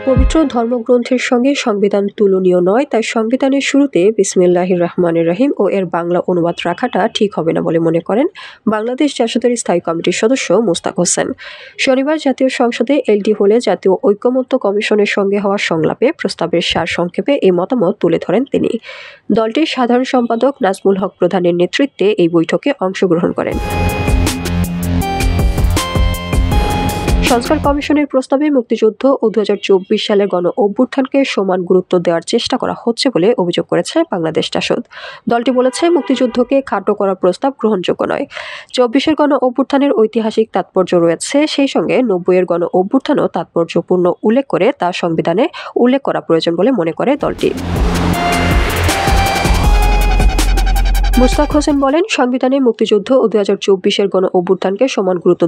পবিত্র ধর্মগ্রন্থের সঙ্গে সংবিধান তুলনীয় নয়, তাই সংবিধানের শুরুতে বিসমিল্লাহির রহমানির রহিম ও এর বাংলা অনুবাদ রাখাটা ঠিক হবে না বলে মনে করেন বাংলাদেশ জাসদের স্থায়ী কমিটির সদস্য মোস্তাক হোসেন। শনিবার জাতীয় সংসদে এলডি হলে জাতীয় ঐকমত্য কমিশনের সঙ্গে হওয়া সংলাপে প্রস্তাবের সারসংক্ষেপে এই মতামত তুলে ধরেন তিনি। দলটির সাধারণ সম্পাদক নাজমুল হক প্রধানের নেতৃত্বে এই বৈঠকে অংশগ্রহণ করেন। সংস্কার কমিশনের প্রস্তাবে মুক্তিযুদ্ধ ও 2024 সালের গণ অভ্যুত্থানকে সমান গুরুত্ব দেওয়ার চেষ্টা করা হচ্ছে বলে অভিযোগ করেছে বাংলাদেশ জাসদ। দলটি বলেছে, মুক্তিযুদ্ধকে খাটো করার প্রস্তাব গ্রহণযোগ্য নয়। 24-এর গণ অভ্যুত্থানের ঐতিহাসিক তাৎপর্য রয়েছে, সেই সঙ্গে 90-এর গণ অভ্যুত্থানও তাৎপর্যপূর্ণ উল্লেখ করে তা সংবিধানে উল্লেখ করা প্রয়োজন বলে মনে করে দলটি। মোস্তাক হোসেন বলেন, সংবিধানে মুক্তিযুদ্ধ ও 2024-এর গণ অভ্যুত্থানকে সমান গুরুত্ব